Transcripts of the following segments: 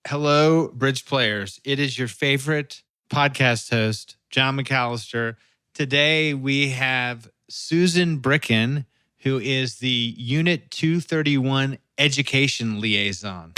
Hello, Bridge Players. It is your favorite podcast host, John McAllister. Today we have Susan Bricken, who is the Unit 231 Education Liaison.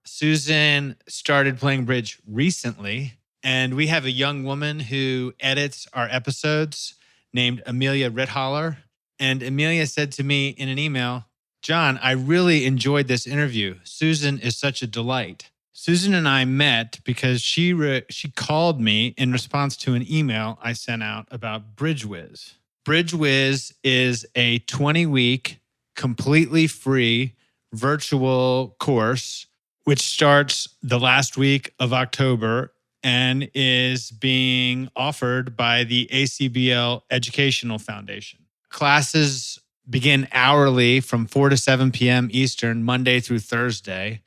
Susan started playing bridge recently, and we have a young woman who edits our episodes named Amelia Ritholler. And Amelia said to me in an email, John, I really enjoyed this interview. Susan is such a delight. Susan and I met because she called me in response to an email I sent out about BridgeWhiz. BridgeWhiz is a 20-week, completely free virtual course which starts the last week of October and is being offered by the ACBL Educational Foundation. Classes begin hourly from 4 to 7 p.m. Eastern, Monday through Thursday.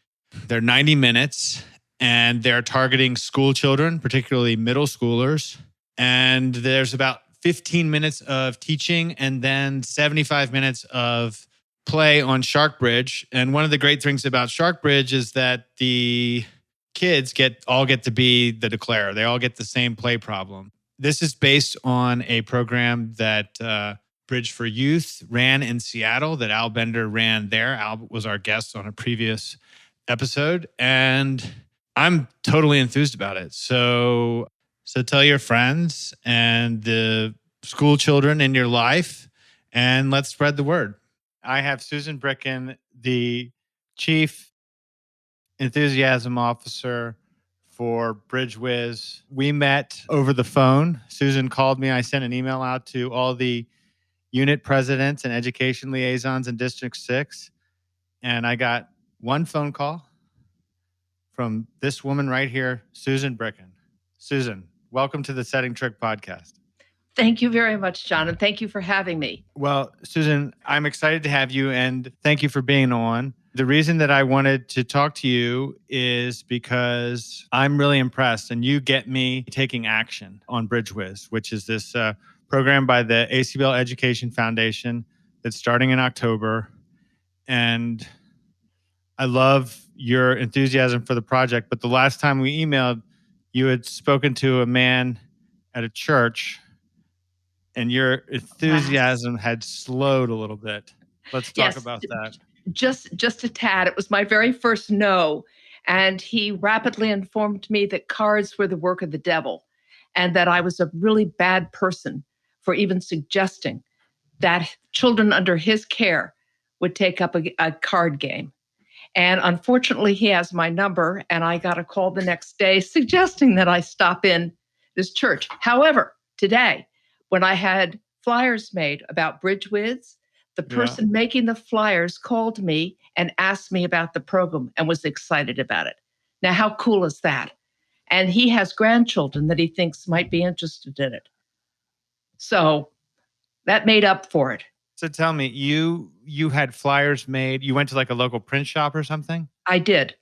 They're 90 minutes, and they're targeting school children, particularly middle schoolers. And there's about 15 minutes of teaching and then 75 minutes of play on Shark Bridge. And one of the great things about Shark Bridge is that the kids all get to be the declarer. They all get the same play problem. This is based on a program that Bridge for Youth ran in Seattle that Al Bender ran there. Al was our guest on a previous episode, and I'm totally enthused about it. So tell your friends and the school children in your life, and let's spread the word. I have Susan Bricken, the Chief Enthusiasm Officer for BridgeWhiz. We met over the phone. Susan called me. I sent an email out to all the unit presidents and education liaisons in District 6. And I got one phone call from this woman right here, Susan Bricken. Susan, welcome to the Setting Trick podcast. Thank you very much, John, and thank you for having me. Well, Susan, I'm excited to have you, and thank you for being on. The reason that I wanted to talk to you is because I'm really impressed, and you get me taking action on BridgeWhiz, which is this program by the ACBL Education Foundation that's starting in October. And I love your enthusiasm for the project, but the last time we emailed, you had spoken to a man at a church, and your enthusiasm had slowed a little bit. Let's talk about that. Just a tad. It was my very first no. And he rapidly informed me that cards were the work of the devil and that I was a really bad person for even suggesting that children under his care would take up a card game. And unfortunately, he has my number, and I got a call the next day suggesting that I stop in this church. However, today, when I had flyers made about BridgeWhiz, the person making the flyers called me and asked me about the program and was excited about it. Now, how cool is that? And he has grandchildren that he thinks might be interested in it. So that made up for it. So tell me, you had flyers made. You went to like a local print shop or something? I did.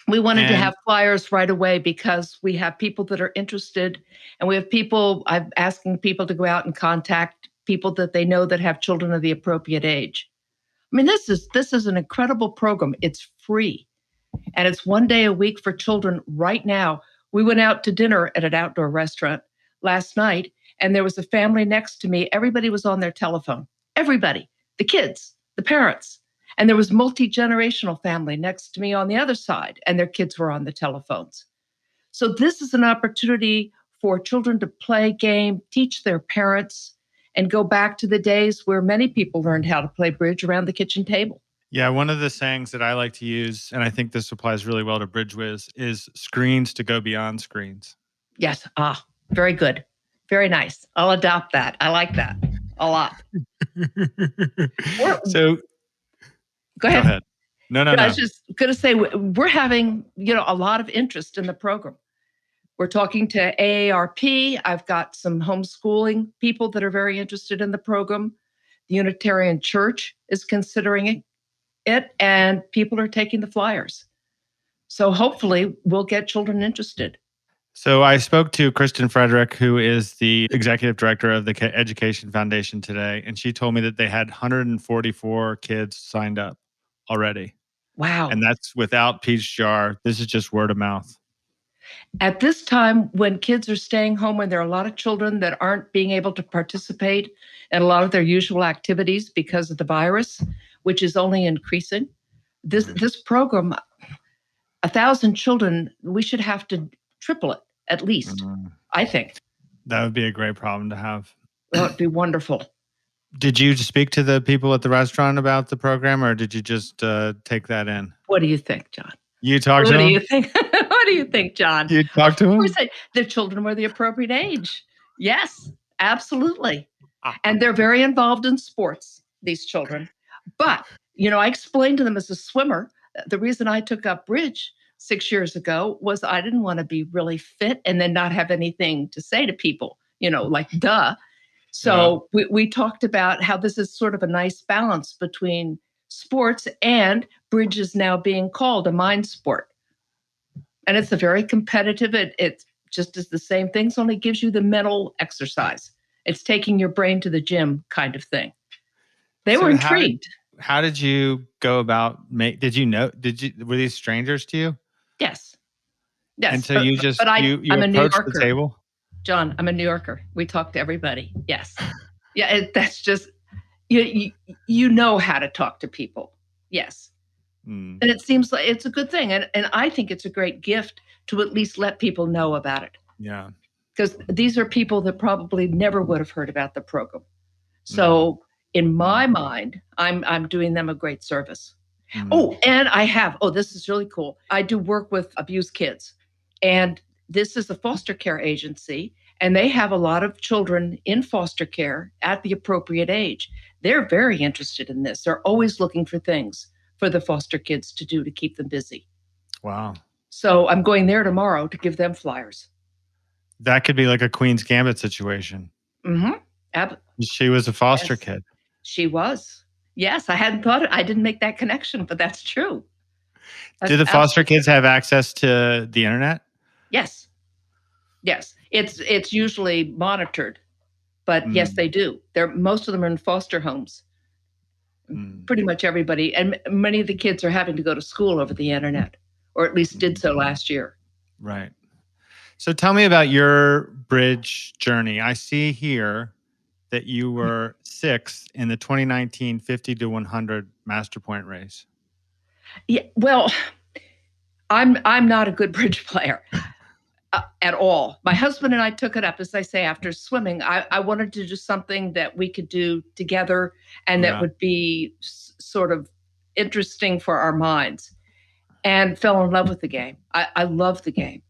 We wanted to have flyers right away because we have people that are interested, and we have people, I'm asking people to go out and contact people that they know that have children of the appropriate age. I mean, this is an incredible program. It's free, and it's 1 day a week for children. Right now, we went out to dinner at an outdoor restaurant last night, and there was a family next to me. Everybody was on their telephone. Everybody, the kids, the parents. And there was multi-generational family next to me on the other side, and their kids were on the telephones. So this is an opportunity for children to play game, teach their parents, and go back to the days where many people learned how to play bridge around the kitchen table. Yeah, one of the sayings that I like to use, and I think this applies really well to BridgeWhiz, is screens to go beyond screens. Yes. Very good. Very nice. I'll adopt that. I like that a lot. So Go ahead. No. I was just going to say, we're having, a lot of interest in the program. We're talking to AARP. I've got some homeschooling people that are very interested in the program. The Unitarian Church is considering it, and people are taking the flyers. So hopefully we'll get children interested. So I spoke to Kristen Frederick, who is the executive director of the Education Foundation today, and she told me that they had 144 kids signed up already. Wow. And that's without Peach Jar. This is just word of mouth. At this time, when kids are staying home, when there are a lot of children that aren't being able to participate in a lot of their usual activities because of the virus, which is only increasing, this program, 1,000 children, we should have to triple it at least, I think. That would be a great problem to have. That would be wonderful. Did you speak to the people at the restaurant about the program, or did you just take that in? What do you think, John? You talked to them? What do you think? What do you think, John? You talked to them? Of course, the children were the appropriate age. Yes, absolutely. And they're very involved in sports, these children. But, I explained to them as a swimmer, the reason I took up bridge 6 years ago was I didn't want to be really fit and then not have anything to say to people, like duh. So we talked about how this is sort of a nice balance between sports, and bridge is now being called a mind sport. And it's a very competitive, it just is the same things, only gives you the mental exercise. It's taking your brain to the gym kind of thing. They were intrigued. How did you go about were these strangers to you? Yes. Yes. And so you I'm a New approached Yorker. the table? John, I'm a New Yorker. We talk to everybody. Yes. Yeah, that's just, you know how to talk to people. Yes. And it seems like it's a good thing. And I think it's a great gift to at least let people know about it. Yeah. Because these are people that probably never would have heard about the program. So in my mind, I'm doing them a great service. Oh, and this is really cool. I do work with abused kids. And this is a foster care agency. And they have a lot of children in foster care at the appropriate age. They're very interested in this. They're always looking for things for the foster kids to do to keep them busy. Wow. So I'm going there tomorrow to give them flyers. That could be like a Queen's Gambit situation. She was a foster kid. She was. Yes, I hadn't thought it. I didn't make that connection, but that's true. Do the foster kids have access to the internet? Yes. Yes. It's usually monitored, but yes, they do. Most of them are in foster homes. Pretty much everybody. And many of the kids are having to go to school over the internet, or at least did so last year. Right. So tell me about your bridge journey. I see here that you were 6th in the 2019 50 to 100 Master Point race. Yeah, well, I'm not a good bridge player at all. My husband and I took it up, as I say, after swimming. I wanted to do something that we could do together and that would be sort of interesting for our minds, and fell in love with the game. I love the game.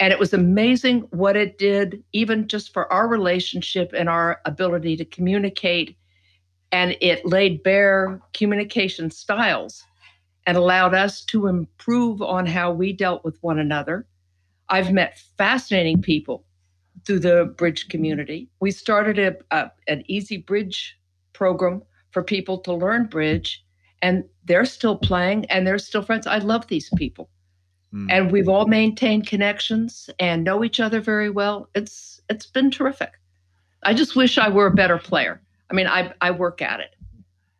And it was amazing what it did, even just for our relationship and our ability to communicate. And it laid bare communication styles and allowed us to improve on how we dealt with one another. I've met fascinating people through the bridge community. We started an easy bridge program for people to learn bridge, and they're still playing and they're still friends. I love these people. And we've all maintained connections and know each other very well. It's been terrific. I just wish I were a better player. I mean, I work at it.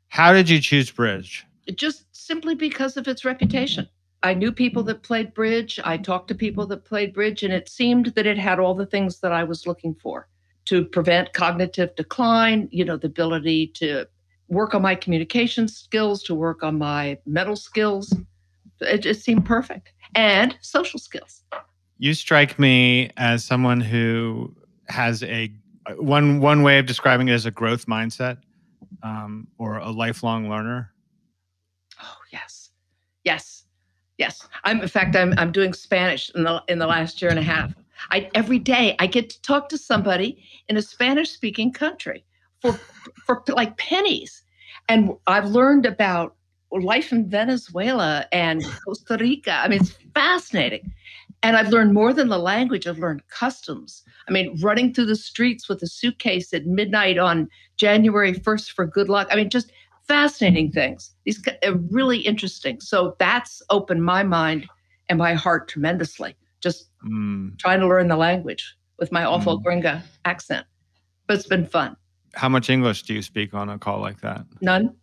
How did you choose bridge? Just simply because of its reputation. I knew people that played bridge. I talked to people that played bridge, and it seemed that it had all the things that I was looking for to prevent cognitive decline, the ability to work on my communication skills, to work on my mental skills. It just seemed perfect. And social skills. You strike me as someone who has one way of describing it as a growth mindset, or a lifelong learner. Oh, yes. I'm doing Spanish in the last year and a half. Every day I get to talk to somebody in a Spanish speaking country for like pennies. And I've learned about life in Venezuela and Costa Rica. I mean, it's fascinating. And I've learned more than the language. I've learned customs. I mean, running through the streets with a suitcase at midnight on January 1st for good luck. I mean, just fascinating things. These are really interesting. So that's opened my mind and my heart tremendously, just Mm. trying to learn the language with my awful Mm. gringa accent. But it's been fun. How much English do you speak on a call like that? None,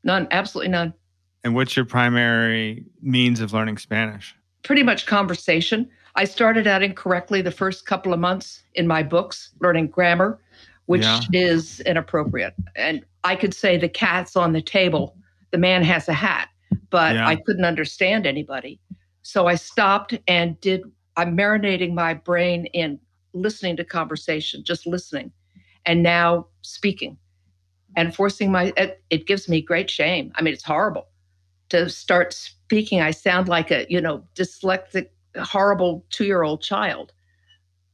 absolutely none. And what's your primary means of learning Spanish? Pretty much conversation. I started out incorrectly the first couple of months in my books, learning grammar, which is inappropriate. And I could say the cat's on the table, the man has a hat, but I couldn't understand anybody. So I stopped and I'm marinating my brain in listening to conversation, just listening, and now speaking and forcing it gives me great shame. I mean, it's horrible to start speaking. I sound like a, dyslexic, horrible 2-year-old child.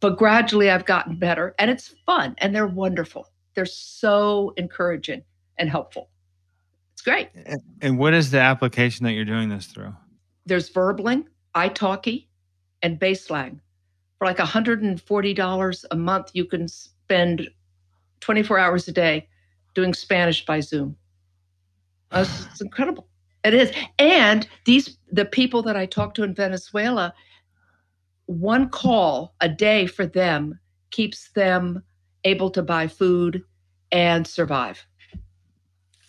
But gradually I've gotten better, and it's fun, and they're wonderful. They're so encouraging and helpful. It's great. And what is the application that you're doing this through? There's Verbling, italki, and Baselang. For like $140 a month, you can spend 24 hours a day doing Spanish by Zoom. It's incredible. It is. And the people that I talk to in Venezuela, one call a day for them keeps them able to buy food and survive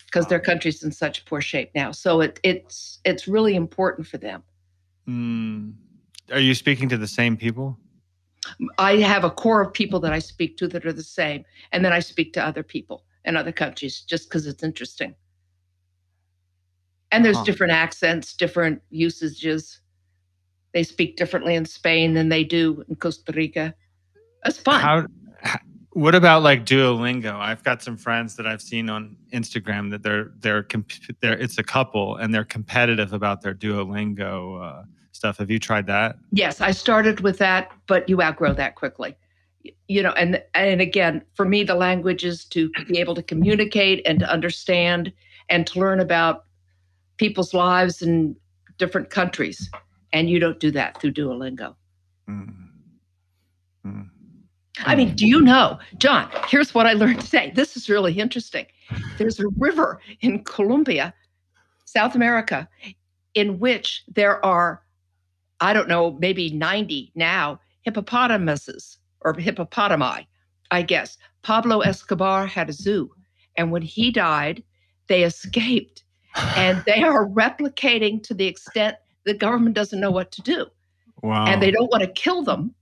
because their country's in such poor shape now. So it's really important for them. Are you speaking to the same people? I have a core of people that I speak to that are the same. And then I speak to other people in other countries just because it's interesting. And there's different accents, different usages. They speak differently in Spain than they do in Costa Rica. That's fun. What about like Duolingo? I've got some friends that I've seen on Instagram that they're it's a couple and they're competitive about their Duolingo stuff. Have you tried that? Yes, I started with that, but you outgrow that quickly. And again, for me, the language is to be able to communicate and to understand and to learn about people's lives in different countries. And you don't do that through Duolingo. I mean, do you know, John, here's what I learned today. This is really interesting. There's a river in Colombia, South America, in which there are, I don't know, maybe 90 now, hippopotamuses or hippopotami, I guess. Pablo Escobar had a zoo. And when he died, they escaped. And they are replicating to the extent the government doesn't know what to do. Wow. And they don't want to kill them.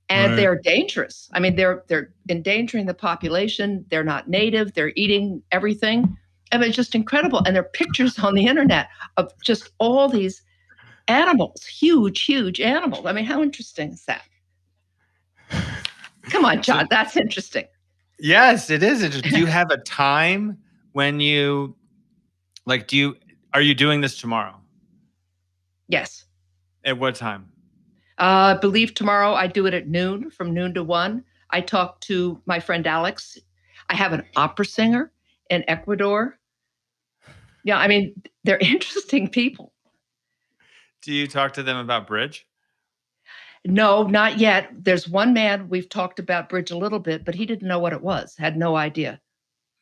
And they're dangerous. I mean, they're endangering the population. They're not native. They're eating everything. I mean, it's just incredible. And there are pictures on the internet of just all these animals, huge, huge animals. I mean, how interesting is that? Come on, John, that's interesting. Yes, it is interesting. Do you have a time when are you doing this tomorrow? Yes. At what time? I believe tomorrow I do it at noon, from noon to 1. I talk to my friend Alex. I have an opera singer in Ecuador. Yeah, I mean, they're interesting people. Do you talk to them about bridge? No, not yet. There's one man we've talked about bridge a little bit, but he didn't know what it was, had no idea.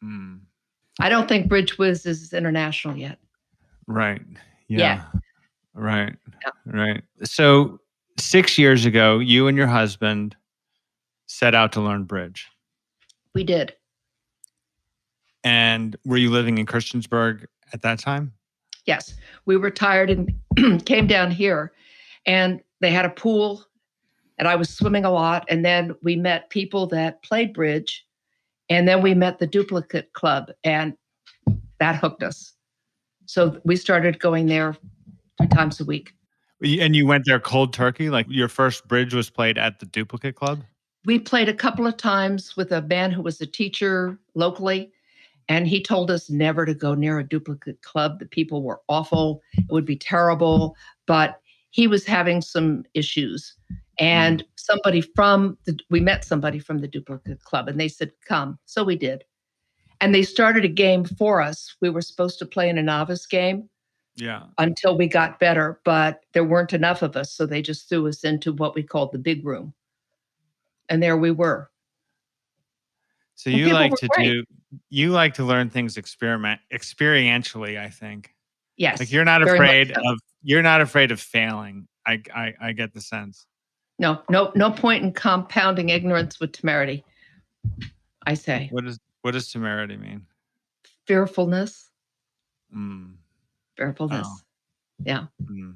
I don't think BridgeWhiz is international yet. Right. Yeah. Right. Yeah. Right. So 6 years ago, you and your husband set out to learn bridge. We did. And were you living in Christiansburg at that time? Yes. We retired and came down here, and they had a pool, and I was swimming a lot. And then we met people that played bridge, and then we met the Duplicate Club, and that hooked us. So we started going there 3 times a week. And you went there cold turkey? Like your first bridge was played at the Duplicate Club? We played a couple of times with a man who was a teacher locally, and he told us never to go near a Duplicate Club. The people were awful. It would be terrible. But he was having some issues. And we met somebody from the Duplicate Club, and they said, come. So we did. And they started a game for us. We were supposed to play in a novice game. Yeah. Until we got better, but there weren't enough of us. So they just threw us into what we called the big room. And there we were. So you like to learn things experientially, I think. Yes. Like you're not afraid of failing. I get the sense. No point in compounding ignorance with temerity, I say. What does temerity mean? Fearfulness. Mm. Fearfulness. Oh. Yeah. Mm.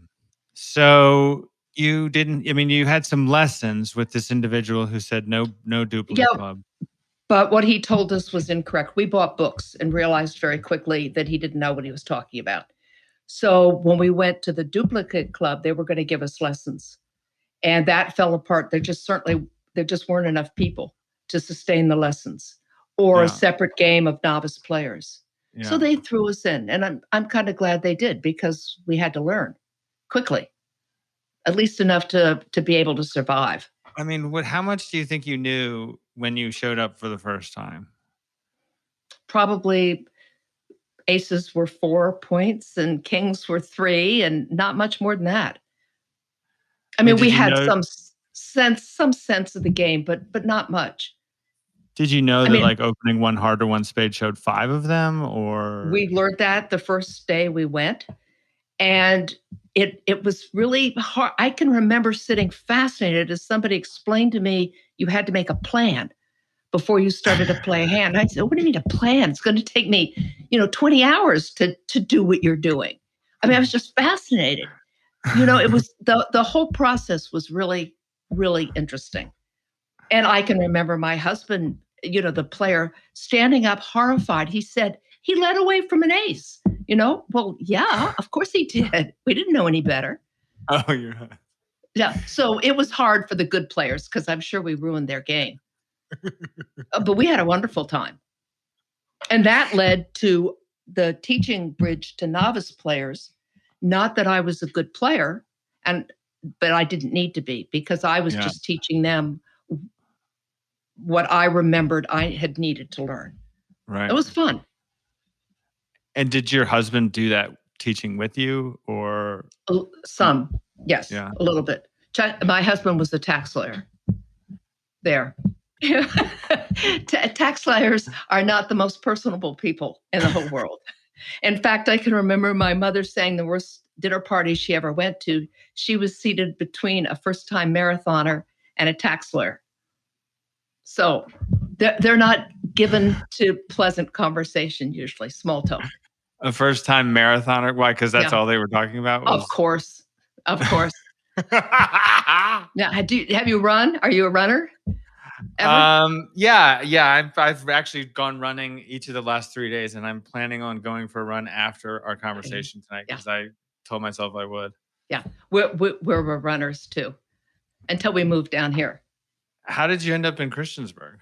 So you didn't, I mean, you had some lessons with this individual who said no duplicate Yeah. club. But what he told us was incorrect. We bought books and realized very quickly that he didn't know what he was talking about. So when we went to the duplicate club, they were going to give us lessons. And that fell apart. There just weren't enough people to sustain the lessons or a Yeah. separate game of novice players. So Yeah. they threw us in. And I'm kind of glad they did because we had to learn quickly, at least enough to be able to survive. I mean, how much do you think you knew when you showed up for the first time? Probably aces were 4 points and kings were 3 and not much more than that. I mean, we did you had know some sense of the game, but not much. Did you know I that mean, like opening one heart or one spade showed 5 of them, or? we learned that the first day we went, and it was really hard. I can remember sitting fascinated as somebody explained to me you had to make a plan before you started to play a hand. I said, "What do you mean a plan? It's going to take me, 20 hours to do what you're doing." I mean, I was just fascinated. It was the whole process was really, really interesting. And I can remember my husband, the player, standing up horrified. He said, he led away from an ace. Well, yeah, of course he did. We didn't know any better. Oh, you're right. Yeah. So it was hard for the good players because I'm sure we ruined their game. But we had a wonderful time. And that led to the teaching bridge to novice players. Not that I was a good player, but I didn't need to be because I was just teaching them what I remembered I had needed to learn. Right. It was fun. And did your husband do that teaching with you, or? Some, yes, Yeah. a little bit. My husband was a tax lawyer. There. Tax lawyers are not the most personable people in the whole world. In fact, I can remember my mother saying the worst dinner party she ever went to, she was seated between a first-time marathoner and a tax lawyer. So they're not given to pleasant conversation, usually, small talk. A first-time marathoner? Why? Because that's all they were talking about? Of course. Now, have you run? Are you a runner? Ever? Yeah. I've actually gone running each of the last 3 days, and I'm planning on going for a run after our conversation tonight because I told myself I would. Yeah, we're runners too, until we moved down here. How did you end up in Christiansburg?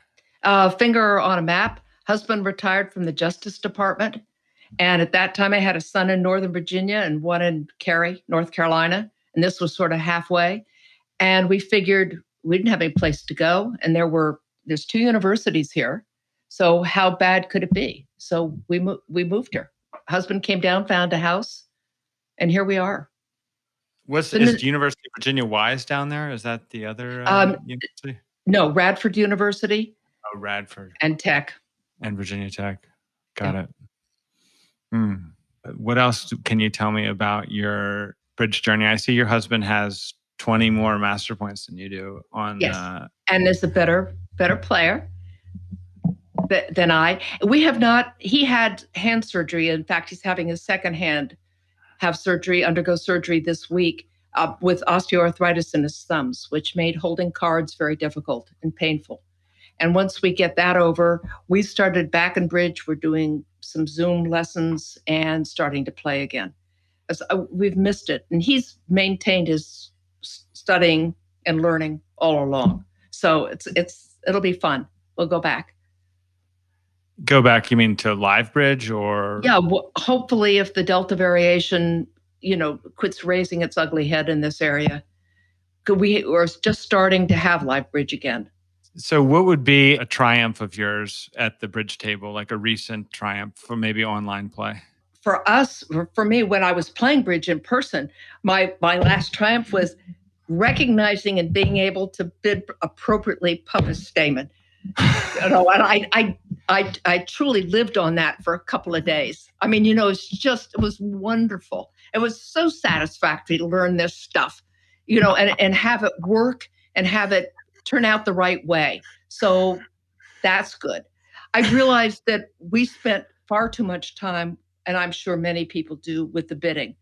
Finger on a map. Husband retired from the Justice Department, and at that time I had a son in Northern Virginia and one in Cary, North Carolina, and this was sort of halfway. And we figured we didn't have any place to go, and there's 2 universities here, so how bad could it be? So we moved here. Husband came down, found a house, and here we are. Is University of Virginia Wise down there? Is that the other university? No, Radford University. Oh, Radford. And Tech. And Virginia Tech. Got it. What else can you tell me about your bridge journey? I see your husband has 20 more master points than you do on. Yes, and is a better player than I. He had hand surgery. In fact, he's having his second hand undergo surgery this week with osteoarthritis in his thumbs, which made holding cards very difficult and painful. And once we get that over, we started back in bridge. We're doing some Zoom lessons and starting to play again. We've missed it. And he's maintained his studying and learning all along. So it'll be fun. We'll go back. Go back, you mean to live bridge or? Yeah, hopefully if the Delta variation, quits raising its ugly head in this area, we're just starting to have live bridge again. So what would be a triumph of yours at the bridge table, like a recent triumph for maybe online play? For us, for me, when I was playing bridge in person, my last triumph was recognizing and being able to bid appropriately Puppet Stamen. And I truly lived on that for a couple of days. I mean, it was wonderful. It was so satisfactory to learn this stuff, and have it work and have it turn out the right way. So that's good. I realized that we spent far too much time, and I'm sure many people do, with the bidding.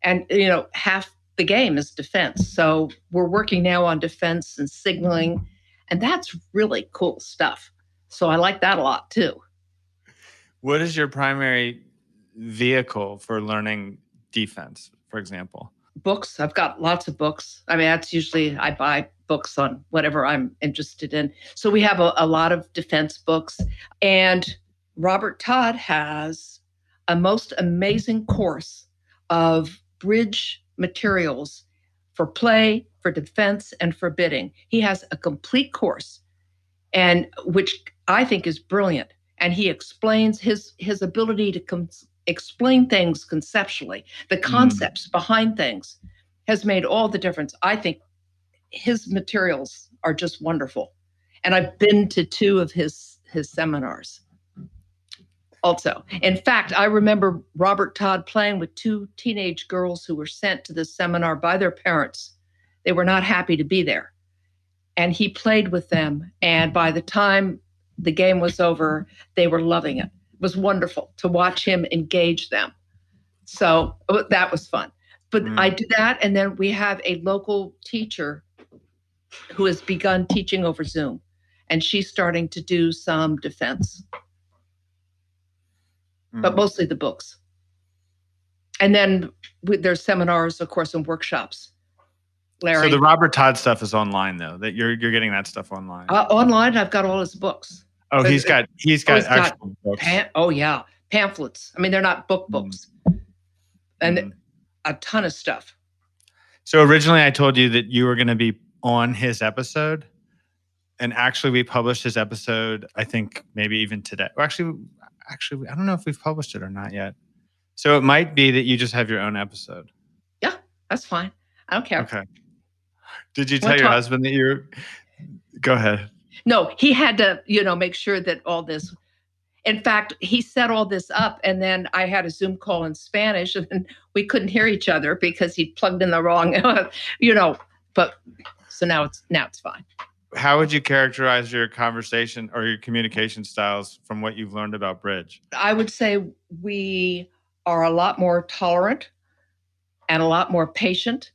And, half the game is defense. So we're working now on defense and signaling, and that's really cool stuff. So I like that a lot too. What is your primary vehicle for learning defense, for example? Books. I've got lots of books. I mean, that's usually I buy books on whatever I'm interested in. So we have a lot of defense books. And Robert Todd has a most amazing course of bridge materials for play, for defense, and for bidding. He has a complete course, and which I think is brilliant. And he explains his ability to explain things conceptually, the concepts behind things has made all the difference. I think his materials are just wonderful. And I've been to 2 of his seminars also. In fact, I remember Robert Todd playing with 2 teenage girls who were sent to this seminar by their parents. They were not happy to be there. And he played with them. And by the time the game was over, they were loving it. It was wonderful to watch him engage them. So that was fun. But I do that. And then we have a local teacher who has begun teaching over Zoom. And she's starting to do some defense. But mostly the books. And then there's seminars, of course, and workshops. Larry. So the Robert Todd stuff is online, though. That you're getting that stuff online. Online, I've got all his books. Oh, he's got actual books. Pamphlets. I mean, they're not books, and a ton of stuff. So originally, I told you that you were going to be on his episode, and actually, we published his episode. I think maybe even today. Actually, I don't know if we've published it or not yet. So it might be that you just have your own episode. Yeah, that's fine. I don't care. Okay. Did you tell your husband that you're? Go ahead. No, he had to, make sure that all this. In fact, he set all this up, and then I had a Zoom call in Spanish, and we couldn't hear each other because he plugged in the wrong, But so now it's fine. How would you characterize your conversation or your communication styles from what you've learned about bridge? I would say we are a lot more tolerant, and a lot more patient,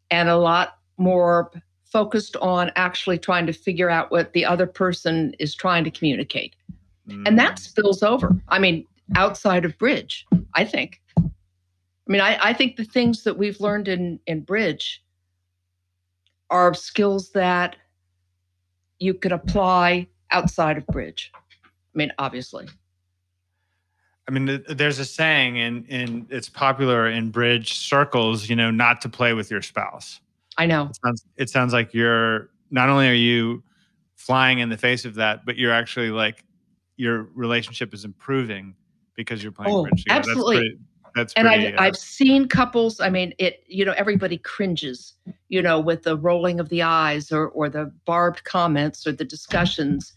and a lot more focused on actually trying to figure out what the other person is trying to communicate. And that spills over. I mean, outside of bridge, I think. I think the things that we've learned in bridge are skills that you could apply outside of bridge. Obviously. There's a saying, and it's popular in bridge circles, not to play with your spouse. I know. It sounds like not only are you flying in the face of that, but you're actually like your relationship is improving because you're playing bridge together. Absolutely. That's and pretty, I've seen couples. Everybody cringes, with the rolling of the eyes or the barbed comments or the discussions.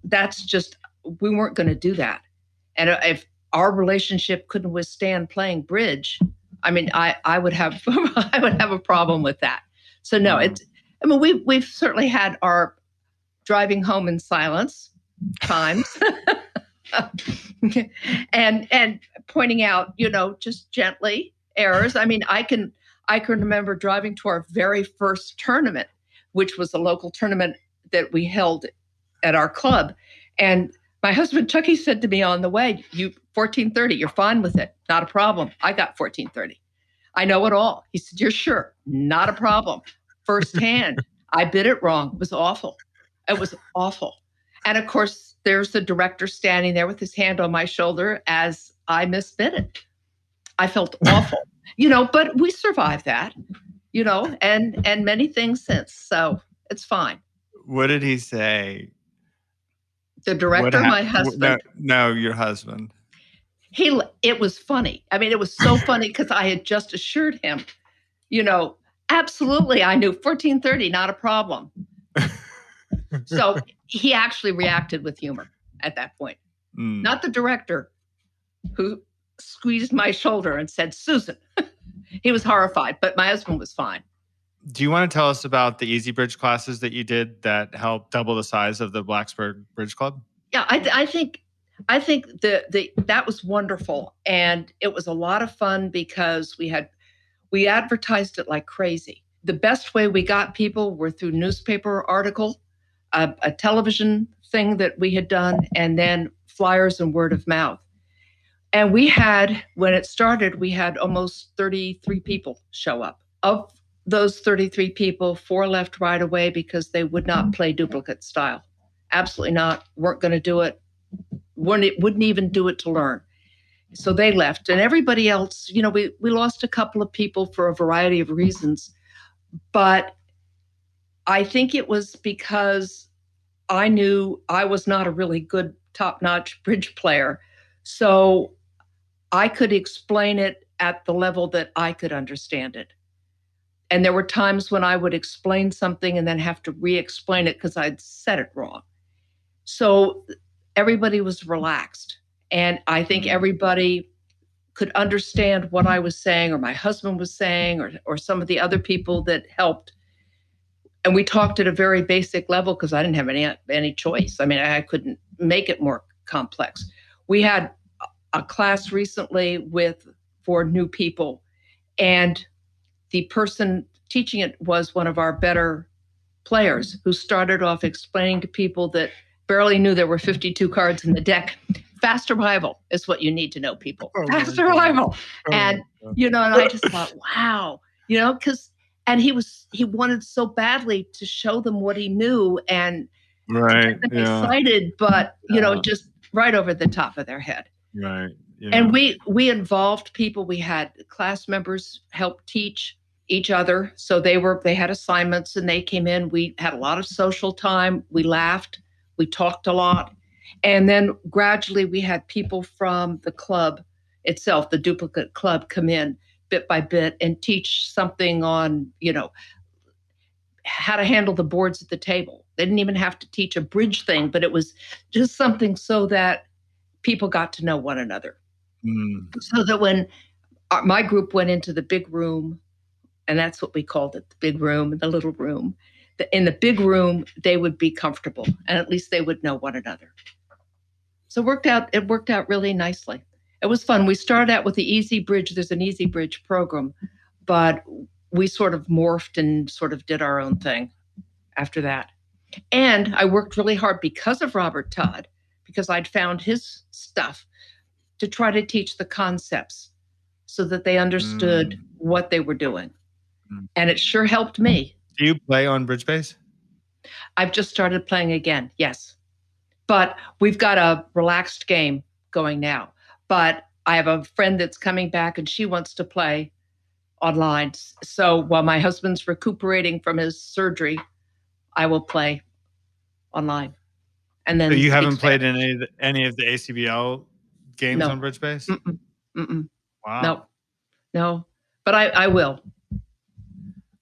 That's just, we weren't going to do that. And if our relationship couldn't withstand playing bridge, I would have a problem with that. So no, we've certainly had our driving home in silence times, and pointing out, just gently errors. I can remember driving to our very first tournament, which was a local tournament that we held at our club, and my husband Chucky said to me on the way, "You 1430, you're fine with it, not a problem." I got 1430. I know it all. He said, "You're sure?" Not a problem. Firsthand, I bid it wrong. It was awful. It was awful. And of course, there's the director standing there with his hand on my shoulder as I misbid it. I felt awful, but we survived that, and many things since. So it's fine. What did he say? The director, my husband. No, your husband. It was funny. It was so funny because I had just assured him, absolutely, I knew 1430, not a problem. So he actually reacted with humor at that point. Not the director who squeezed my shoulder and said, "Susan, He was horrified, but my husband was fine. Do you want to tell us about the Easy Bridge classes that you did that helped double the size of the Blacksburg Bridge Club? Yeah, I think that was wonderful, and it was a lot of fun because we advertised it like crazy. The best way we got people were through newspaper article, a television thing that we had done, and then flyers and word of mouth. And when it started, we had almost 33 people show up. Of those 33 people, 4 left right away because they would not play duplicate style. Absolutely not. Weren't going to do it. Wouldn't even do it to learn. So they left. And everybody else, we lost a couple of people for a variety of reasons. But I think it was because I knew I was not a really good top-notch bridge player. So I could explain it at the level that I could understand it. And there were times when I would explain something and then have to re-explain it because I'd said it wrong. So everybody was relaxed. And I think everybody could understand what I was saying or my husband was saying or some of the other people that helped. And we talked at a very basic level because I didn't have any choice. I mean, I couldn't make it more complex. We had a class recently for new people, and the person teaching it was one of our better players who started off explaining to people that barely knew there were 52 cards in the deck. Fast arrival is what you need to know, people. Fast arrival. And, and I just thought, wow, and he wanted so badly to show them what he knew and right, get them excited, but, just right over the top of their head. Right. Yeah. And we involved people. We had class members help teach each other. So they had assignments and they came in. We had a lot of social time. We laughed. We talked a lot. And then gradually we had people from the club itself, the duplicate club, come in bit by bit and teach something on, how to handle the boards at the table. They didn't even have to teach a bridge thing, but it was just something so that people got to know one another. So that when my group went into the big room, and that's what we called it, the big room, the little room, in the big room, they would be comfortable and at least they would know one another. So it worked out really nicely. It was fun. We started out with the Easy Bridge. There's an Easy Bridge program, but we sort of morphed and sort of did our own thing after that. And I worked really hard because of Robert Todd, because I'd found his stuff to try to teach the concepts so that they understood what they were doing. And it sure helped me. Do you play on BridgeBase? I've just started playing again, yes. But we've got a relaxed game going now. But I have a friend that's coming back and she wants to play online. So while my husband's recuperating from his surgery, I will play online. And then so you haven't played any of the ACBL games on BridgeBase? Wow. No. But I will.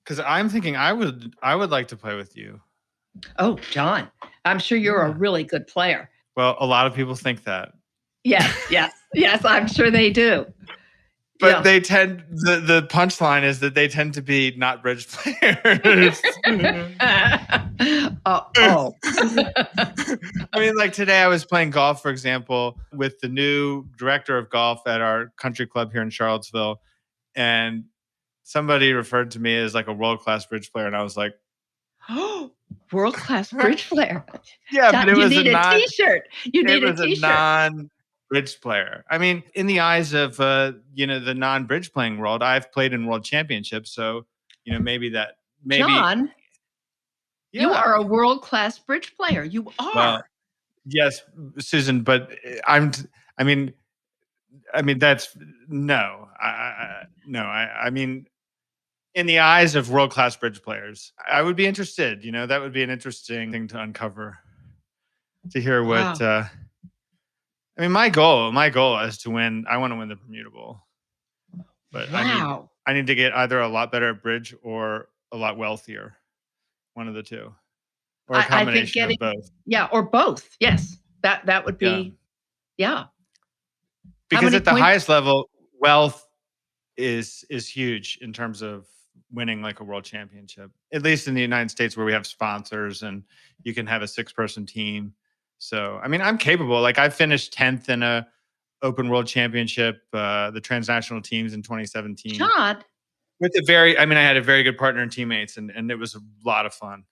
Because I'm thinking I would like to play with you. Oh, John, I'm sure you're a really good player. Well, a lot of people think that. Yes, I'm sure they do. But they tend, the punchline is that they tend to be not bridge players. Oh. I mean, like today I was playing golf, for example, with the new director of golf at our country club here in Charlottesville. And somebody referred to me as like a world-class bridge player. And I was like, oh, world-class bridge player. Yeah, but it was a t-shirt. You need a t-shirt. It was a non-bridge player. I mean, in the eyes of, the non-bridge playing world, I've played in world championships. So, maybe. John, you are a world-class bridge player. You are. Well, yes, Susan, but I mean, that's no. I mean, in the eyes of world-class bridge players, I would be interested. That would be an interesting thing to uncover, to hear what. Wow. I mean, my goal is to win. I want to win the Bermuda Bowl, but wow. I need to get either a lot better at bridge or a lot wealthier. One of the two, or a combination of both. Yeah, or both. Yes, that would be. Yeah. Because at the highest level, wealth is huge in terms of winning like a world championship, at least in the United States where we have sponsors and you can have a 6-person team. So, I mean, I'm capable. Like I finished 10th in a open world championship, the transnational teams in 2017 John, with I had a very good partner and teammates and it was a lot of fun.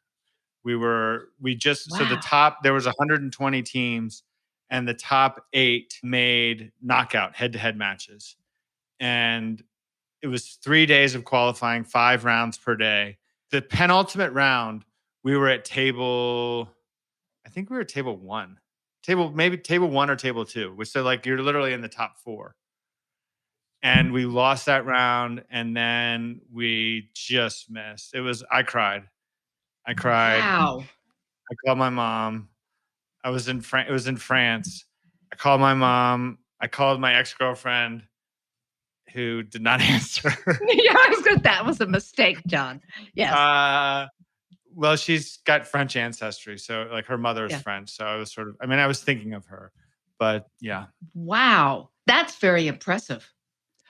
So the wow. top, there was 120 teams and the top 8 made knockout head-to-head matches. And it was 3 days of qualifying, 5 rounds per day. The penultimate round, we were at I think we were at table 1. Maybe table 1 or table 2, which so like you're literally in the top 4. And we lost that round and then we just missed. I cried. I cried. Wow. I called my mom. It was in France. I called my mom. I called my ex-girlfriend who did not answer. Yeah, that was a mistake, John. Yes. Well, she's got French ancestry, so like her mother is French. So I was I was thinking of her, but yeah. Wow, that's very impressive.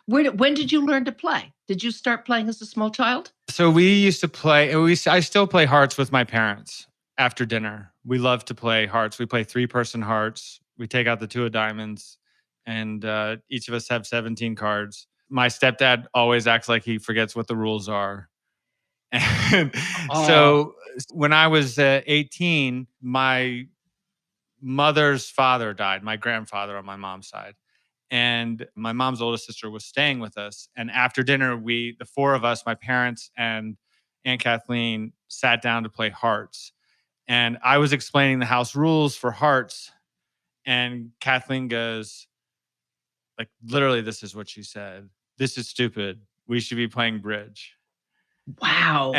When did you learn to play? Did you start playing as a small child? So we used to play, I still play hearts with my parents after dinner. We love to play hearts. We play 3-person hearts. We take out the 2 of diamonds and each of us have 17 cards. My stepdad always acts like he forgets what the rules are. And so when I was 18, my mother's father died, my grandfather on my mom's side. And my mom's oldest sister was staying with us. And after dinner, the 4 of us, my parents and Aunt Kathleen, sat down to play hearts. And I was explaining the house rules for hearts. And Kathleen goes, like, literally, this is what she said. This is stupid. We should be playing bridge. Wow.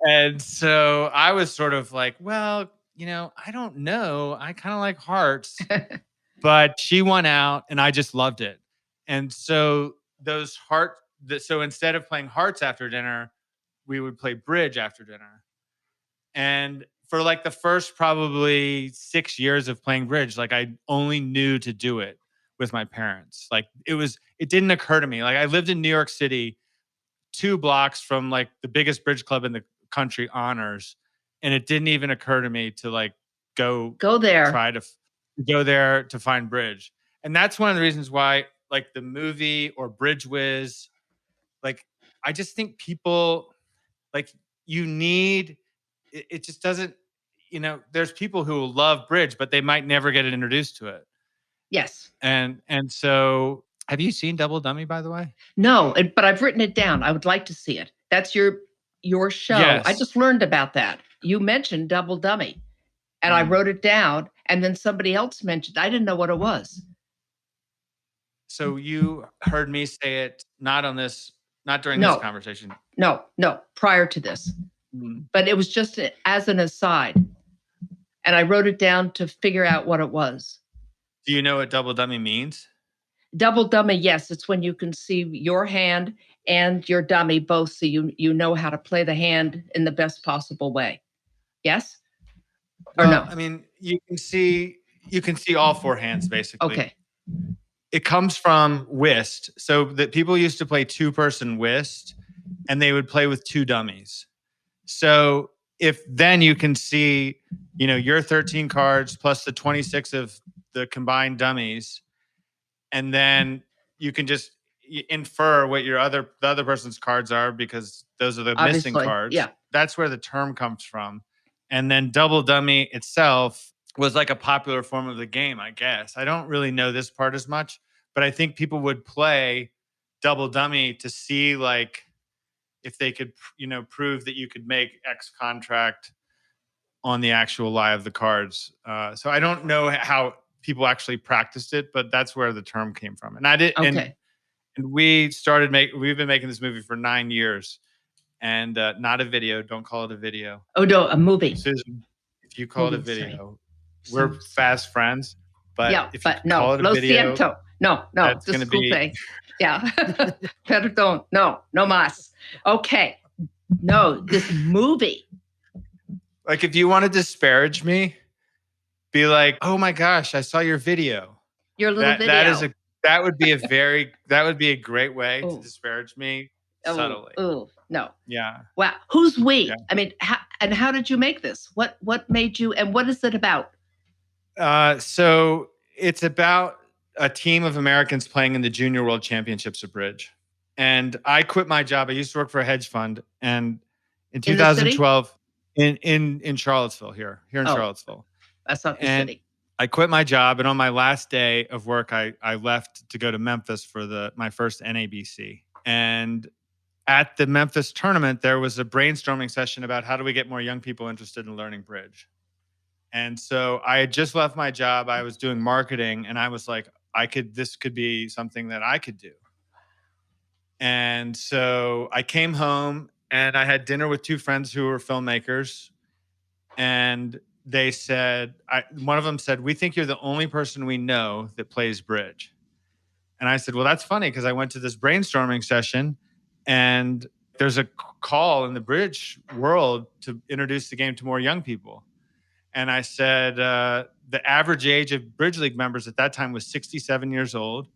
And so I was sort of like, well, I don't know. I kind of like hearts. But she won out and I just loved it. And so so instead of playing hearts after dinner, we would play bridge after dinner. And for like the first probably 6 years of playing bridge, like I only knew to do it with my parents. Like it didn't occur to me. Like I lived in New York City, 2 blocks from like the biggest bridge club in the country, Honors. And it didn't even occur to me to like go there. Try to go there to find bridge. And that's one of the reasons why like the movie or BridgeWhiz, like I just think people like it just doesn't, there's people who will love bridge, but they might never get introduced to it. Yes. And so have you seen Double Dummy, by the way? No, but I've written it down. I would like to see it. That's your show. Yes. I just learned about that. You mentioned Double Dummy. And I wrote it down, and then somebody else mentioned. I didn't know what it was. So you heard me say it, not during this conversation. No, prior to this. But it was just as an aside. And I wrote it down to figure out what it was. Do you know what double dummy means? Double dummy, yes. It's when you can see your hand and your dummy both, so you know how to play the hand in the best possible way. Yes? Or no? I mean, you can see all 4 hands basically. Okay. It comes from whist. So that people used to play 2-person whist and they would play with 2 dummies. So if then you can see, your 13 cards plus the 26 of the combined dummies, and then you can just infer what the other person's cards are because those are the missing cards. Yeah. That's where the term comes from. And then double dummy itself was like a popular form of the game, I guess. I don't really know this part as much, but I think people would play double dummy to see like if they could, prove that you could make X contract on the actual lie of the cards. So I don't know how people actually practiced it, but that's where the term came from. And I did. Okay. And we've been making this movie for 9 years. And not a video. Don't call it a video. Oh, no, a movie. Susan, if you call it a video, we're fast friends. But if you call it a lo video, siento. No, disculpe. Yeah. Perdón. No más. Okay. No, this movie. Like if you want to disparage me, be like, oh my gosh, I saw your video. Your little video. that would be a great way to disparage me subtly. Oh, no. Yeah. Wow. Who's we? Yeah. I mean, how did you make this? What made you, and what is it about? So it's about a team of Americans playing in the Junior World Championships of Bridge. And I quit my job. I used to work for a hedge fund, and in In the city? 2012, in Charlottesville, here in Charlottesville. That's not the And city. I quit my job, and on my last day of work, I left to go to Memphis for my first NABC. And at the Memphis tournament, there was a brainstorming session about how do we get more young people interested in learning bridge. And so I had just left my job. I was doing marketing, and I was like, this could be something that I could do. And so I came home and I had dinner with two friends who were filmmakers. And they said, one of them said, "We think you're the only person we know that plays bridge." And I said, "Well, that's funny because I went to this brainstorming session and there's a call in the bridge world to introduce the game to more young people." And I said, the average age of Bridge League members at that time was 67 years old.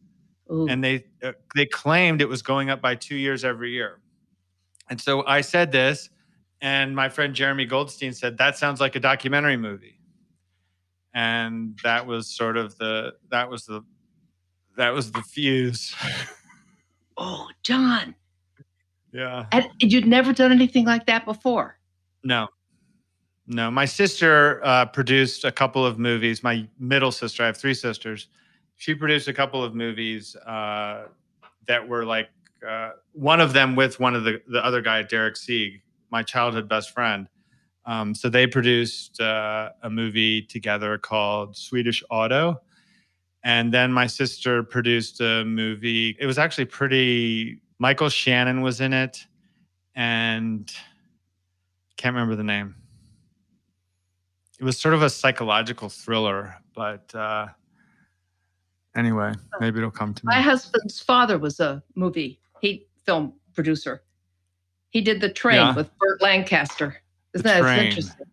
Ooh. And they claimed it was going up by 2 years every year. And so I said this, and my friend Jeremy Goldstein said, "That sounds like a documentary movie." And that was sort of the fuse. Oh, John. Yeah. And you'd never done anything like that before? No. My sister produced a couple of movies. My middle sister, I have three sisters. She produced a couple of movies that were like one of them with one of the other guy, Derek Sieg, my childhood best friend. So they produced a movie together called Swedish Auto. And then my sister produced a movie. It was actually Michael Shannon was in it. And can't remember the name. It was sort of a psychological thriller, but anyway, maybe it'll come to me. My husband's father was a film producer. He did The Train with Burt Lancaster. Isn't that interesting?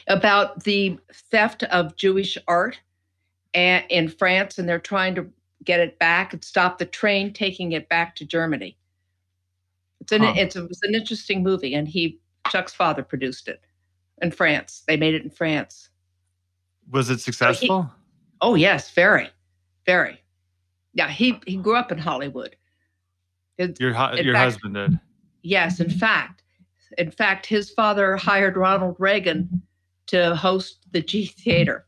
About the theft of Jewish art in France, and they're trying to get it back and stop the train taking it back to Germany. It was an interesting movie, and Chuck's father produced it. In France. They made it in France. Was it successful? Oh, yes, very, very. Yeah, he grew up in Hollywood. Your husband did? Yes, in fact, his father hired Ronald Reagan to host the G Theater.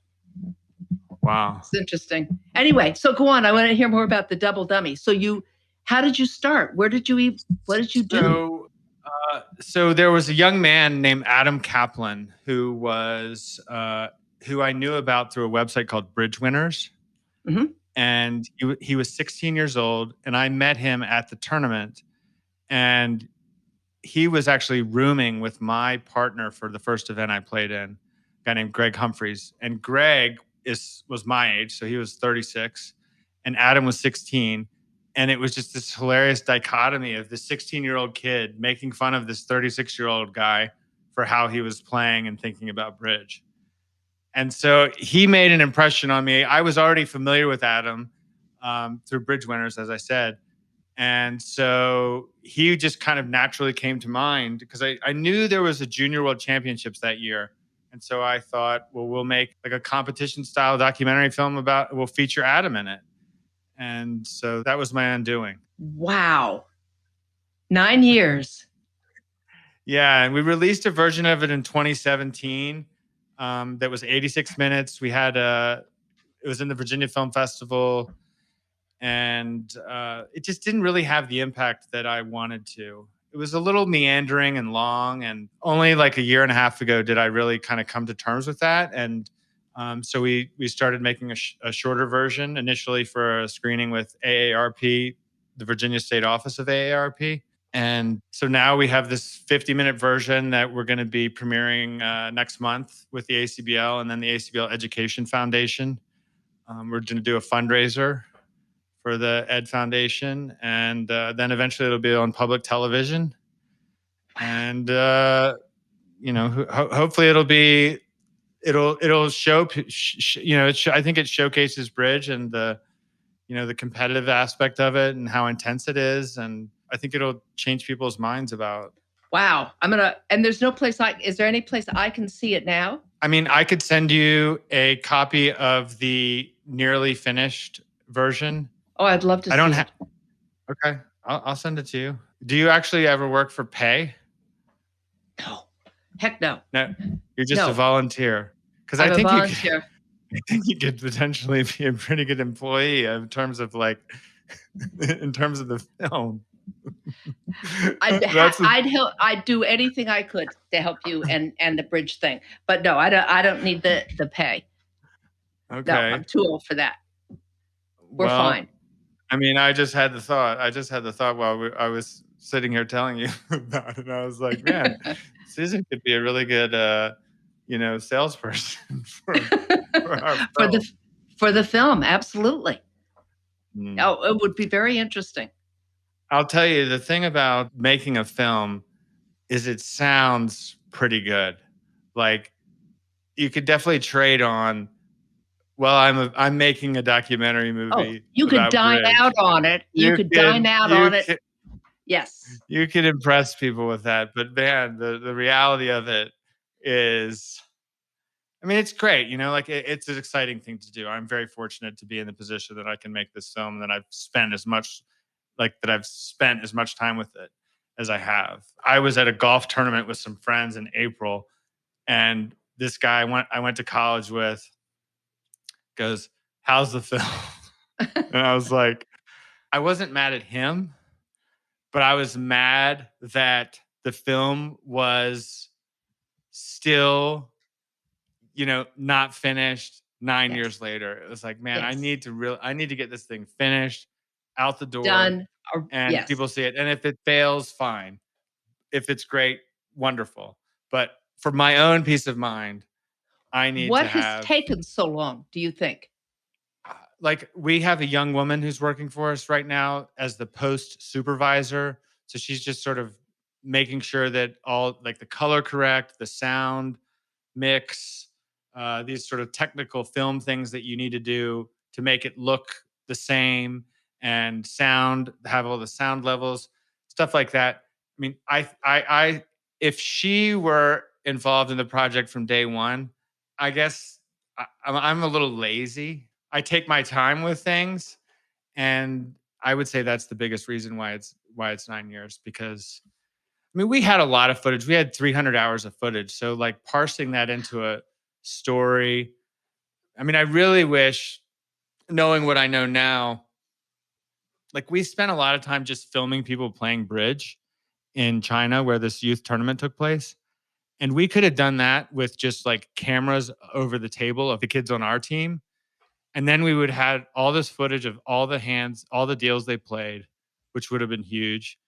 Wow. It's interesting. Anyway, so go on. I want to hear more about the Double Dummy. So how did you start? What did you do? So there was a young man named Adam Kaplan who I knew about through a website called BridgeWhiz. Mm-hmm. And he was 16 years old, and I met him at the tournament. And he was actually rooming with my partner for the first event I played in, a guy named Greg Humphreys. And Greg was my age, so he was 36, and Adam was 16. And it was just this hilarious dichotomy of this 16-year-old kid making fun of this 36-year-old guy for how he was playing and thinking about bridge. And so he made an impression on me. I was already familiar with Adam through BridgeWhiz, as I said. And so he just kind of naturally came to mind because I knew there was a Junior World Championships that year. And so I thought, well, we'll make like a competition-style documentary film we'll feature Adam in it. And so that was my undoing. Wow. 9 years. Yeah. And we released a version of it in 2017 that was 86 minutes. It was in the Virginia Film Festival, and it just didn't really have the impact that I wanted to. It was a little meandering and long, and only like a year and a half ago did I really kind of come to terms with that. And so we started making a shorter version initially for a screening with AARP, the Virginia State Office of AARP. And so now we have this 50-minute version that we're going to be premiering next month with the ACBL and then the ACBL Education Foundation. We're going to do a fundraiser for the Ed Foundation, and then eventually it'll be on public television. And hopefully it'll show, I think it showcases bridge and the the competitive aspect of it and how intense it is. And I think it'll change people's minds about. Wow. And there's no place is there any place I can see it now? I mean, I could send you a copy of the nearly finished version. Oh, I'd love to I don't see it. Okay. I'll send it to you. Do you actually ever work for pay? No. Heck no. No, you're just a No. volunteer. Because I'm a volunteer. I think you could potentially be a pretty good employee in terms of in terms of the film. I'd do anything I could to help you and the bridge thing. But no, I don't need the pay. Okay. No, I'm too old for that. We're Well, fine. I mean, I just had the thought while I was sitting here telling you about it. I was like, man, Susan could be a really good, salesperson for our film. For the film, absolutely. Mm. Oh, it would be very interesting. I'll tell you, the thing about making a film is it sounds pretty good. Like, you could definitely trade on, well, I'm making a documentary movie. Oh, you could about dine bridge. out on it. You could dine out on it. Yes. You could impress people with that. But man, the reality of it is, I mean, it's great. It's an exciting thing to do. I'm very fortunate to be in the position that I can make this film, and that I've spent as much time with it as I have. I was at a golf tournament with some friends in April, and this guy I went to college with goes, "How's the film?" And I was like, I wasn't mad at him, but I was mad that the film was still, not finished 9 years later. It was like, man, Yes. I need to get this thing finished, out the door, done, and yes. people see it. And if it fails, fine. If it's great, wonderful. But for my own peace of mind, I need What to has have. taken so long, do you think? We have a young woman who's working for us right now as the post supervisor. So she's just sort of making sure that all the color correct, the sound mix, these sort of technical film things that you need to do to make it look the same, and have all the sound levels, stuff like that. I mean, if she were involved in the project from day one, I guess I'm a little lazy. I take my time with things, and I would say that's the biggest reason why it's 9 years. Because I mean, we had a lot of footage. We had 300 hours of footage. So parsing that into a story. I mean, I really wish, knowing what I know now, we spent a lot of time just filming people playing bridge in China where this youth tournament took place. And we could have done that with just cameras over the table of the kids on our team. And then we would have had all this footage of all the hands, all the deals they played, which would have been huge.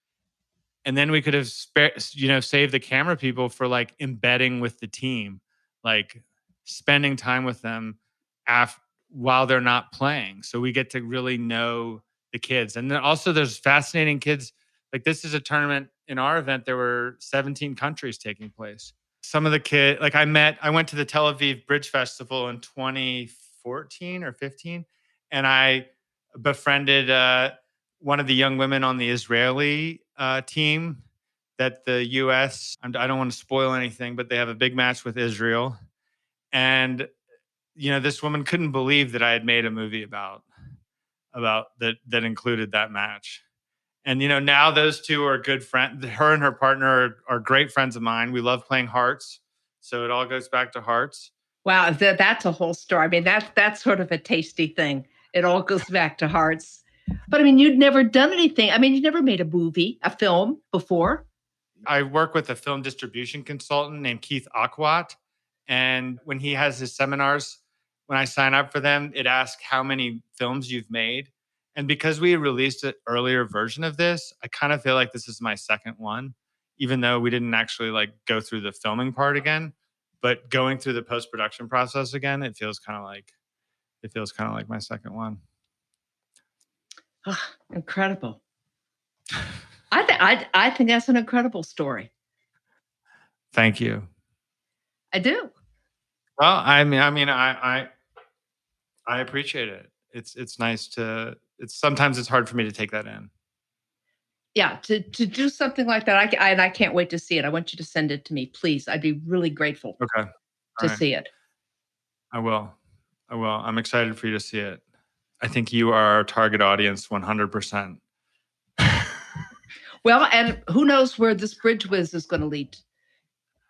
And then we could have saved the camera people for embedding with the team, spending time with them while they're not playing. So we get to really know the kids. And then also there's fascinating kids. This is a tournament. In our event, there were 17 countries taking place. Some of the kids, I went to the Tel Aviv Bridge Festival in 2014 or 15, and I befriended one of the young women on the Israeli team that the U.S. I don't want to spoil anything, but they have a big match with Israel. And, this woman couldn't believe that I had made a movie about that included that match. And, now those two are good friends. Her and her partner are great friends of mine. We love playing hearts. So it all goes back to hearts. Wow, that's a whole story. I mean, that's sort of a tasty thing. It all goes back to hearts. But I mean, you'd never done anything. I mean, you never made a film before. I work with a film distribution consultant named Keith Aquat. And when he has his seminars, when I sign up for them, it asks how many films you've made. And because we released an earlier version of this, I kind of feel like this is my second one, even though we didn't actually go through the filming part again. But going through the post-production process again, it feels kind of like my second one. Oh, incredible. I think that's an incredible story. Thank you. I do. Well, I mean, I appreciate it. It's nice to sometimes it's hard for me to take that in. Yeah, to do something like that, I can't wait to see it. I want you to send it to me, please. I'd be really grateful Okay. All to right. see it. I will. I'm excited for you to see it. I think you are our target audience 100%. Well, and who knows where this BridgeWhiz is going to lead.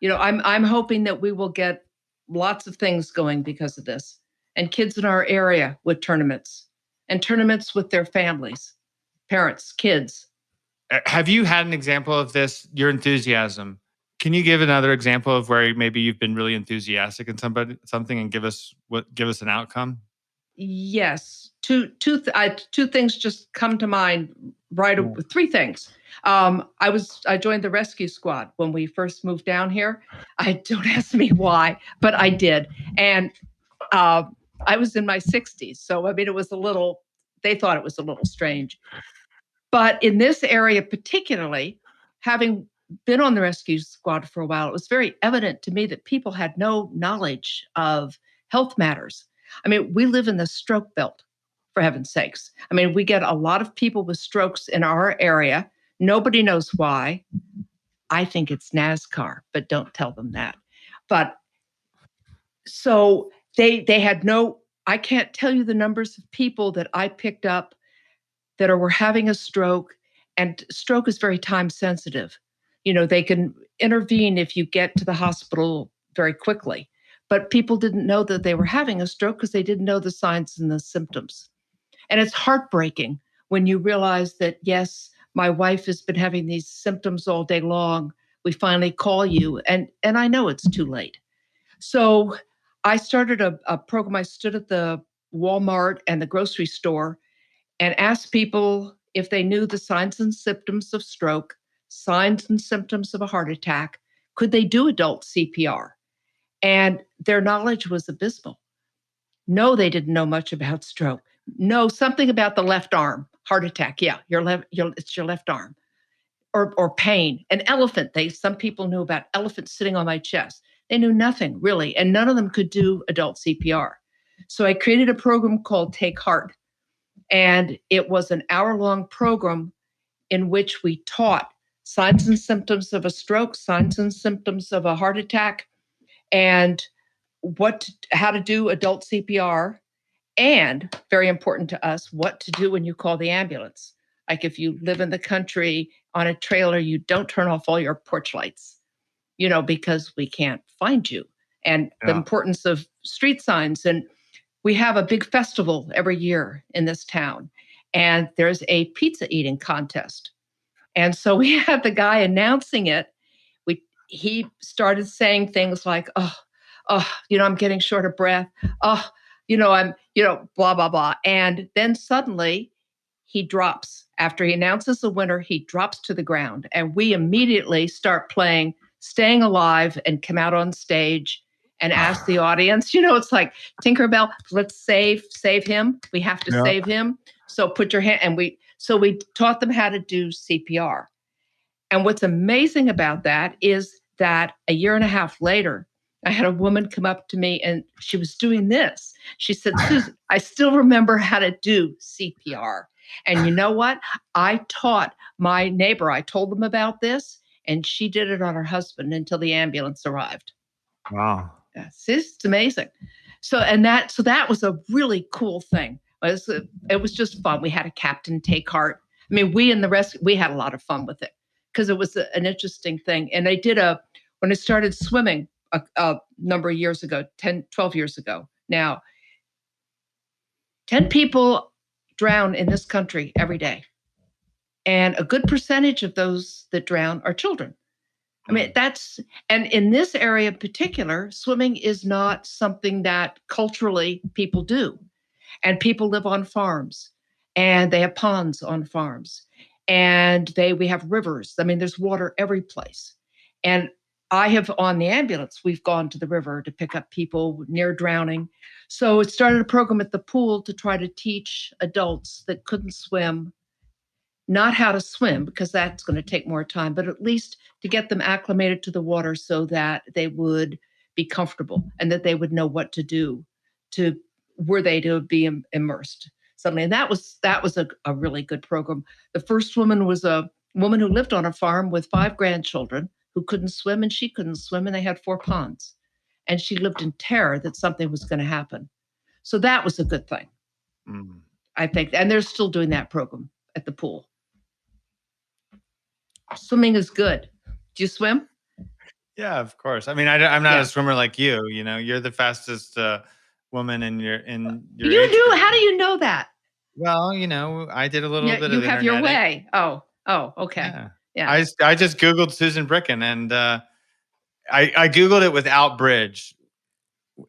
I'm hoping that we will get lots of things going because of this, and kids in our area with tournaments, and tournaments with their families, parents, kids. Have you had an example of this, your enthusiasm? Can you give another example of where maybe you've been really enthusiastic in something and give us an outcome? Yes, two things just come to mind right away. Three things. I joined the rescue squad when we first moved down here. I don't ask me why, but I did, and uh, I was in my 60s, so I mean it was a little. They thought it was a little strange, but in this area particularly, having been on the rescue squad for a while, it was very evident to me that people had no knowledge of health matters. I mean, we live in the stroke belt, for heaven's sakes. I mean, we get a lot of people with strokes in our area. Nobody knows why. I think it's NASCAR, but don't tell them that. But so they had no, I can't tell you the numbers of people that I picked up that were having a stroke, and stroke is very time sensitive. They can intervene if you get to the hospital very quickly. But people didn't know that they were having a stroke because they didn't know the signs and the symptoms. And it's heartbreaking when you realize that, yes, my wife has been having these symptoms all day long. We finally call you, and I know it's too late. So I started a program. I stood at the Walmart and the grocery store and asked people if they knew the signs and symptoms of stroke, signs and symptoms of a heart attack. Could they do adult CPR? And their knowledge was abysmal. No, they didn't know much about stroke. No, something about the left arm, heart attack. Yeah, it's your left arm. Or pain. An elephant. Some people knew about elephants sitting on my chest. They knew nothing really, and none of them could do adult CPR. So I created a program called Take Heart. And it was an hour-long program in which we taught signs and symptoms of a stroke, signs and symptoms of a heart attack, and how to do adult CPR, and very important to us, what to do when you call the ambulance. Like if you live in the country on a trailer, you don't turn off all your porch lights, because we can't find you. And the importance of street signs. And we have a big festival every year in this town, and there's a pizza eating contest. And so we had the guy announcing it. He started saying things like, I'm getting short of breath. I'm, blah, blah, blah. And then suddenly he drops. After he announces the winner, he drops to the ground. And we immediately start playing Staying Alive and come out on stage and ask the audience, it's like Tinkerbell, let's save him. We have to save him. So put your hand, and we taught them how to do CPR. And what's amazing about that is that a year and a half later, I had a woman come up to me and she was doing this. She said, Susan, I still remember how to do CPR. And you know what? I taught my neighbor, I told them about this, and she did it on her husband until the ambulance arrived. Wow. Yes, it's amazing. So that was a really cool thing. It was just fun. We had a captain take heart. I mean, we had a lot of fun with it because it was an interesting thing. And when I started swimming a number of years ago, 10, 12 years ago now, 10 people drown in this country every day. And a good percentage of those that drown are children. I mean, and in this area in particular, swimming is not something that culturally people do. And people live on farms, and they have ponds on farms, and we have rivers. I mean, there's water every place. And on the ambulance, we've gone to the river to pick up people near drowning. So it started a program at the pool to try to teach adults that couldn't swim, not how to swim, because that's going to take more time, but at least to get them acclimated to the water so that they would be comfortable and that they would know what to do were they to be immersed. suddenly. And that was a really good program. The first woman was a woman who lived on a farm with 5 grandchildren who couldn't swim, and she couldn't swim, and they had 4 ponds. And she lived in terror that something was going to happen. So that was a good thing, I think. And they're still doing that program at the pool. Swimming is good. Do you swim? Yeah, of course. I mean, I'm not a swimmer like you. You know, you're the fastest woman in your You age do? group. How do you know that? Well, you know, I did a little bit You of have your interneting. way. Oh, okay. Yeah. I just Googled Susan Bricken, and I Googled it without bridge.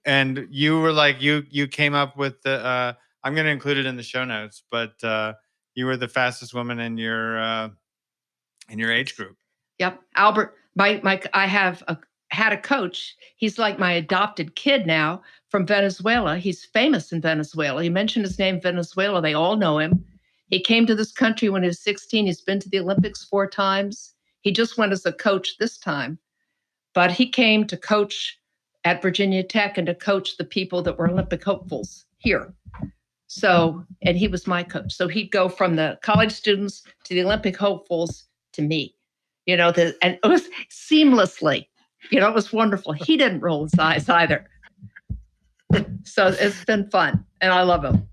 And you were like, you came up with the, I'm going to include it in the show notes, but you were the fastest woman in your age group. Yep. Albert, I had a coach. He's like my adopted kid now from Venezuela. He's famous in Venezuela. He mentioned his name, Venezuela. They all know him. He came to this country when he was 16. He's been to the Olympics 4 times. He just went as a coach this time, but he came to coach at Virginia Tech and to coach the people that were Olympic hopefuls here. So, and he was my coach. So he'd go from the college students to the Olympic hopefuls to me, and it was seamlessly, it was wonderful. He didn't roll his eyes either. So it's been fun, and I love him.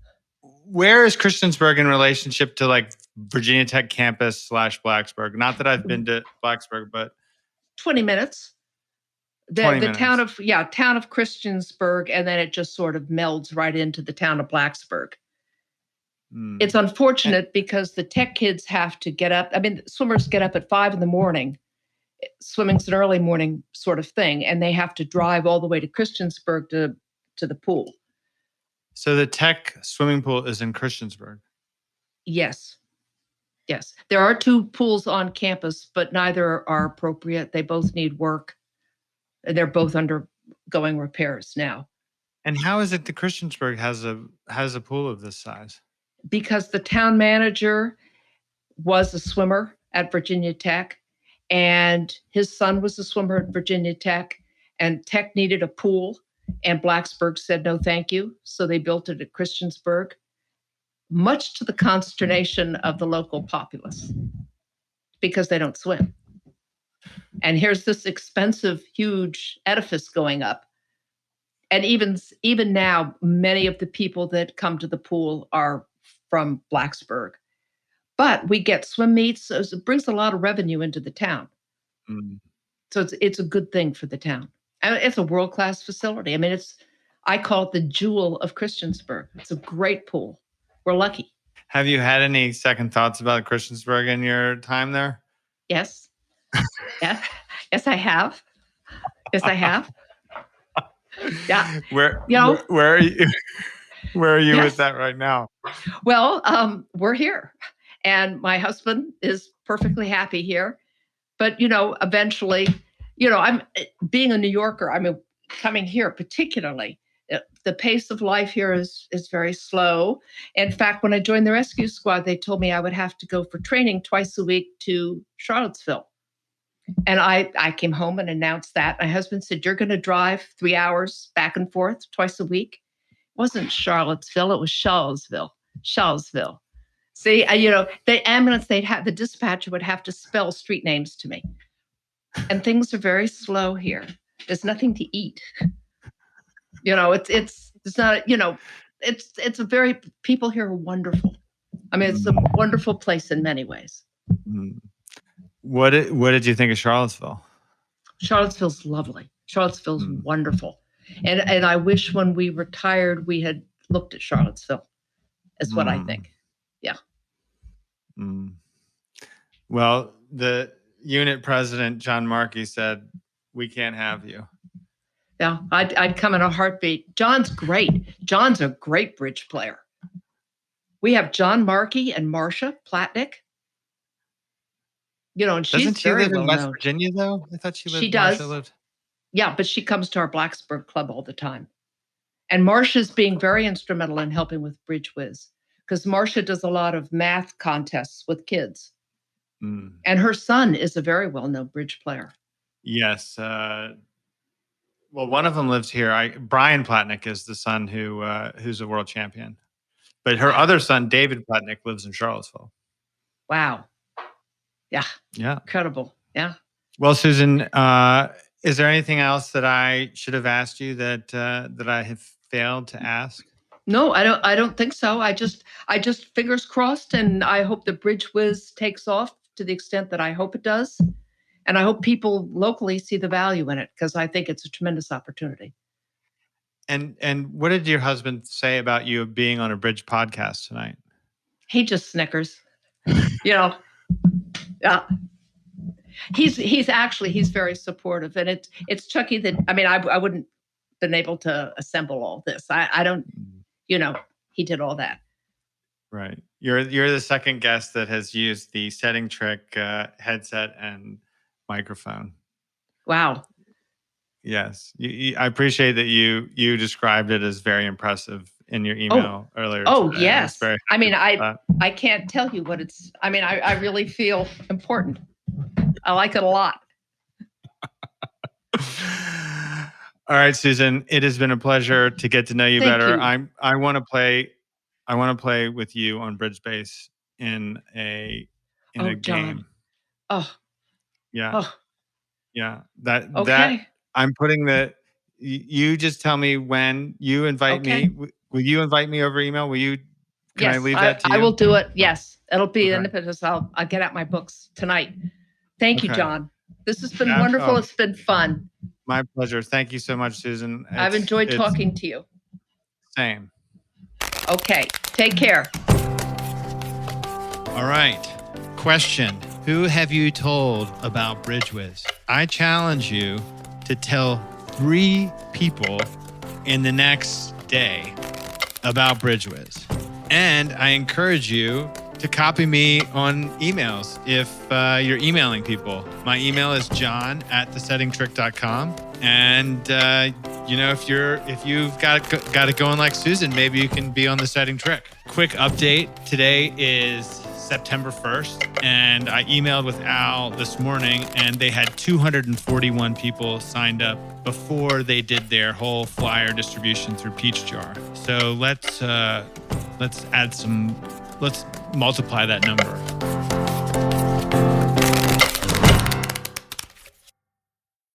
Where is Christiansburg in relationship to like Virginia Tech campus / Blacksburg? Not that I've been to Blacksburg, but 20 minutes. The town of Christiansburg, and then it just sort of melds right into the town of Blacksburg. It's unfortunate because the tech kids have to get up. I mean, swimmers get up at 5 a.m. Swimming's an early morning sort of thing, and they have to drive all the way to Christiansburg to the pool. So the tech swimming pool is in Christiansburg? Yes. There are 2 pools on campus, but neither are appropriate. They both need work. They're both undergoing repairs now. And how is it that Christiansburg has a pool of this size? Because the town manager was a swimmer at Virginia Tech, and his son was a swimmer at Virginia Tech, and Tech needed a pool, and Blacksburg said no thank you, so they built it at Christiansburg, much to the consternation of the local populace, because they don't swim. And here's this expensive, huge edifice going up. And even now, many of the people that come to the pool are from Blacksburg. But we get swim meets, so it brings a lot of revenue into the town. So it's a good thing for the town. And it's a world-class facility. I mean, I call it the jewel of Christiansburg. It's a great pool. We're lucky. Have you had any second thoughts about Christiansburg in your time there? Yes. Yes, I have. Yeah. Where are you? Where are you with that right now? Well, we're here, and my husband is perfectly happy here. But eventually, I'm being a New Yorker. I mean, coming here particularly, the pace of life here is very slow. In fact, when I joined the rescue squad, they told me I would have to go for training twice a week to Charlottesville. And I came home and announced that. My husband said, "You're going to drive 3 hours back and forth twice a week." It wasn't Charlottesville, it was Charlottesville. See, the ambulance, the dispatcher would have to spell street names to me. And things are very slow here. There's nothing to eat. It's not, it's a very, people here are wonderful. I mean, it's a wonderful place in many ways. What did you think of Charlottesville? Charlottesville's lovely. Charlottesville's wonderful. And I wish when we retired, we had looked at Charlottesville, is what I think. Yeah. Well, the unit president, John Markey, said, "We can't have you." Yeah, I'd come in a heartbeat. John's great. John's a great bridge player. We have John Markey and Marcia Platnick. And she's Doesn't she very live well in West known. Virginia, though? I thought she lived. She does. Marcia lived. Yeah, but she comes to our Blacksburg club all the time. And Marcia's being very instrumental in helping with BridgeWhiz, because Marcia does a lot of math contests with kids. And her son is a very well-known bridge player. Yes. Well, one of them lives here. Brian Platnick is the son who's a world champion. But her other son, David Plotnick, lives in Charlottesville. Wow. Yeah. Yeah. Incredible. Yeah. Well, Susan, is there anything else that I should have asked you that I have failed to ask? No, I don't think so. I just fingers crossed, and I hope the BridgeWhiz takes off to the extent that I hope it does. And I hope people locally see the value in it, because I think it's a tremendous opportunity. And what did your husband say about you being on a Bridge podcast tonight? He just snickers. Yeah. He's very supportive, and it's Chucky that, I mean, I wouldn't been able to assemble all this. I don't, he did all that. Right. You're the second guest that has used the Setting Trick headset and microphone. Wow. Yes. I appreciate that you described it as very impressive in your email earlier. Oh, today. yes. I mean, I can't tell you what it's, I mean, I really feel important. I like it a lot. All right, Susan, it has been a pleasure to get to know you better. You. I want to play with you on Bridge Base in a John. game. Oh. Yeah. Oh. Yeah. Okay. That I'm putting you just tell me when you invite me. Will you invite me over email? Can I leave that to you? I will do it. Yes. It'll be an impetus. I'll get out my books tonight. Thank you, John. This has been wonderful. It's been fun. My pleasure. Thank you so much, Susan. I've enjoyed talking to you. Same. Okay. Take care. All right. Question. Who have you told about BridgeWhiz? I challenge you to tell 3 people in the next day about BridgeWhiz. And I encourage you to copy me on emails if you're emailing people. My email is john@thesettingtrick.com. And if you've got it going like Susan, maybe you can be on the Setting Trick. Quick update. Today is September 1st, and I emailed with Al this morning, and they had 241 people signed up before they did their whole flyer distribution through Peach Jar. So let's multiply that number.